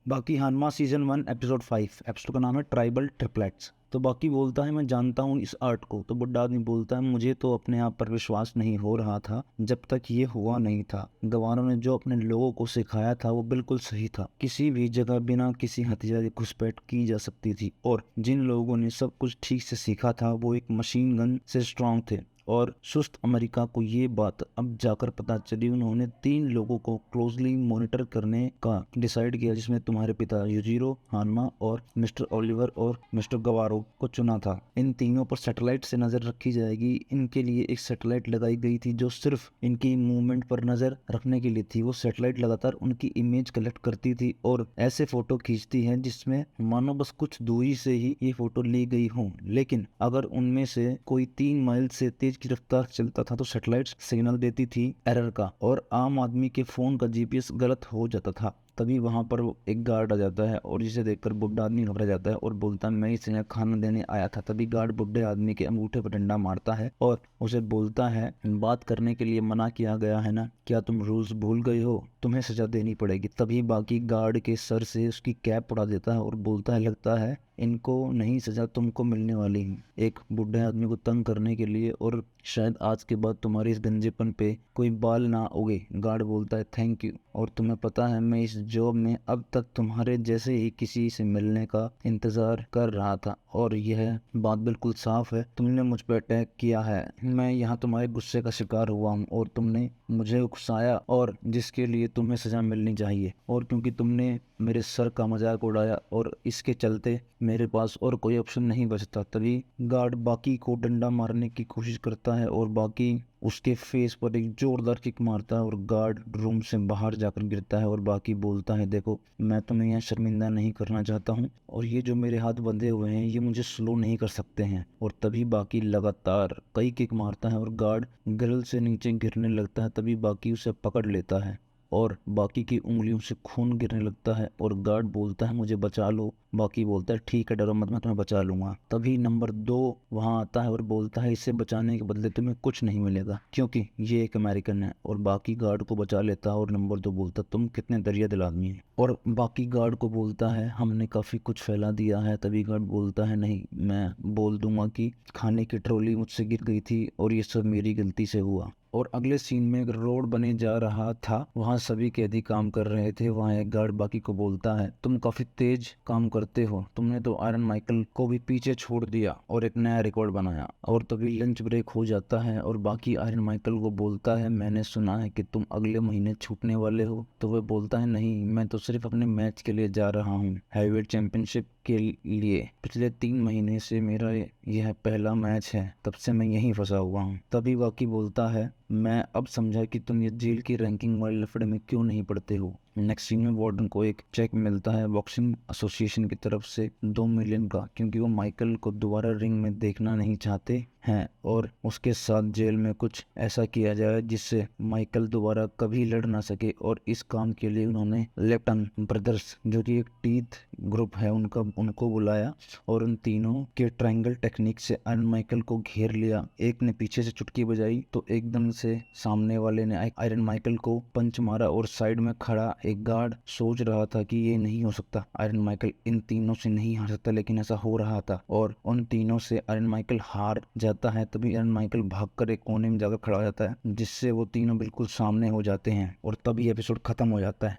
बाकी Hanuma season 1 episode 5 episode का नाम है ट्राइबल ट्रिपलेट्स। तो बाकी बोलता है मैं जानता हूँ इस आर्ट को। तो बुड्ढा आदमी बोलता है मुझे तो अपने आप पर विश्वास नहीं हो रहा था जब तक ये हुआ नहीं था। गवारों ने जो अपने लोगों को सिखाया था वो बिल्कुल सही था। किसी भी जगह बिना किसी हथियार की घुसपैठ की जा सकती थी और जिन लोगों ने सब कुछ ठीक से सीखा था वो एक मशीन गन से स्ट्रांग थे। और सुस्त अमेरिका को ये बात अब जाकर पता चली। उन्होंने 3 लोगों को क्लोजली मॉनिटर करने का डिसाइड किया, जिसमें तुम्हारे पिता यूजिरो हानमा और मिस्टर ओलिवर और मिस्टर गवारो को चुना था। इन तीनों पर सैटेलाइट से नजर रखी जाएगी। इनके लिए एक सैटेलाइट लगाई गई थी जो सिर्फ इनकी मूवमेंट पर नजर रखने के लिए थी। वो सैटेलाइट लगातार उनकी इमेज कलेक्ट करती थी और ऐसे फोटो खींचती है जिसमें मानो बस कुछ दूरी से ही ये फोटो ली गई हो। लेकिन अगर उनमें से कोई 3 माइल से तेज की रफ्तार चलता था तो सैटेलाइट सिग्नल देती थी एरर का और आम आदमी के फोन का जीपीएस गलत हो जाता था। तभी वहां पर एक गार्ड आ जाता है और जिसे देखकर बुड्ढा आदमी घबरा जाता है और बोलता है मैं इसे यहाँ खाना देने आया था। तभी गार्ड बुड्ढे आदमी के अंगूठे पर डंडा मारता है और उसे बोलता है बात करने के लिए मना किया गया है ना, क्या तुम रूल्स भूल गए हो, तुम्हें सजा देनी पड़ेगी। तभी बाकी गार्ड के सर से उसकी कैप उड़ा देता है और बोलता है लगता है इनको नहीं सजा तुमको मिलने वाली है, एक बूढ़े आदमी को तंग करने के लिए, और शायद आज के बाद तुम्हारे इस गंजेपन पे कोई बाल ना उगे। गार्ड बोलता है थैंक यू, और तुम्हें पता है मैं इस जॉब में अब तक तुम्हारे जैसे ही किसी से मिलने का इंतजार कर रहा था और यह बात बिल्कुल साफ है तुमने मुझ पर अटैक किया है। मैं यहाँ तुम्हारे गुस्से का शिकार हुआ हूँ और तुमने मुझे उकसाया और जिसके लिए तुम्हें सजा मिलनी चाहिए, और क्योंकि तुमने मेरे सर का मजाक उड़ाया और इसके चलते मेरे पास और कोई ऑप्शन नहीं बचता। तभी गार्ड बाकी को डंडा मारने की कोशिश करता है और बाकी उसके फेस पर एक जोरदार किक मारता है और गार्ड रूम से बाहर जाकर गिरता है। और बाकी बोलता है देखो मैं तुम्हें यहाँ शर्मिंदा नहीं करना चाहता हूँ और ये जो मेरे हाथ बंधे हुए हैं ये मुझे स्लो नहीं कर सकते हैं। और तभी बाकी लगातार कई किक मारता है और गार्ड ग्रिल से नीचे गिरने लगता है। तभी बाकी उसे पकड़ लेता है और बाकी की उंगलियों से खून गिरने लगता है और गार्ड बोलता है मुझे बचा लो। बाकी बोलता है ठीक है डरो मत, मैं तुम्हें बचा लूंगा। तभी नंबर 2 वहां आता है और बोलता है इसे बचाने के बदले तुम्हें कुछ नहीं मिलेगा क्योंकि ये एक अमेरिकन है। और बाकी गार्ड को बचा लेता है और नंबर 2 बोलता तुम कितने दरिया दिल आदमी है। और बाकी गार्ड को बोलता है हमने काफी कुछ फैला दिया है। तभी गार्ड बोलता है नहीं, मैं बोल दूंगा कि खाने की ट्रॉली मुझसे गिर गई थी और ये सब मेरी गलती से हुआ। और अगले सीन में एक रोड बने जा रहा था, वहां सभी कैदी काम कर रहे थे। वहां एक गार्ड बाकी को बोलता है तुम काफी तेज काम करते हो, तुमने तो आयरन माइकल को भी पीछे छोड़ दिया और एक नया रिकॉर्ड बनाया। और तभी लंच ब्रेक हो जाता है और बाकी आयरन माइकल को बोलता है मैंने सुना है कि तुम अगले महीने छूटने वाले हो। तो वह बोलता है नहीं, मैं तो सिर्फ अपने मैच के लिए जा रहा हूँ, हैवीवेट चैंपियनशिप के लिए। पिछले 3 महीने से मेरा यह पहला मैच है, तब से मैं यहीं फंसा हुआ हूँ। तभी बाकी बोलता है मैं अब समझा कि तुम ये जेल की रैंकिंग वाले लफड़े में क्यों नहीं पड़ते हो। नेक्स्ट सीन में वार्डन को एक चेक मिलता है बॉक्सिंग एसोसिएशन की तरफ से 2 मिलियन का, क्योंकि वो माइकल को दोबारा रिंग में देखना नहीं चाहते हैं और उसके साथ जेल में कुछ ऐसा किया जाए जिससे माइकल दोबारा कभी लड़ ना सके। और इस काम के लिए उन्होंने लेप्टन ब्रदर्स जो कि एक टीथ ग्रुप है उनको बुलाया और उन तीनों के ट्रायंगल टेक्निक से आयरन माइकल को घेर लिया। एक ने पीछे से चुटकी बजाई तो एकदम से सामने वाले ने आयरन माइकल को पंच मारा और साइड में खड़ा एक गार्ड सोच रहा था कि ये नहीं हो सकता, आयरन माइकल इन तीनों से नहीं हार सकता, लेकिन ऐसा हो रहा था और उन तीनों से आयरन माइकल हार जाता है। तभी आयरन माइकल भागकर एक कोने में जाकर खड़ा हो जाता है जिससे वो तीनों बिल्कुल सामने हो जाते हैं और तभी एपिसोड खत्म हो जाता है।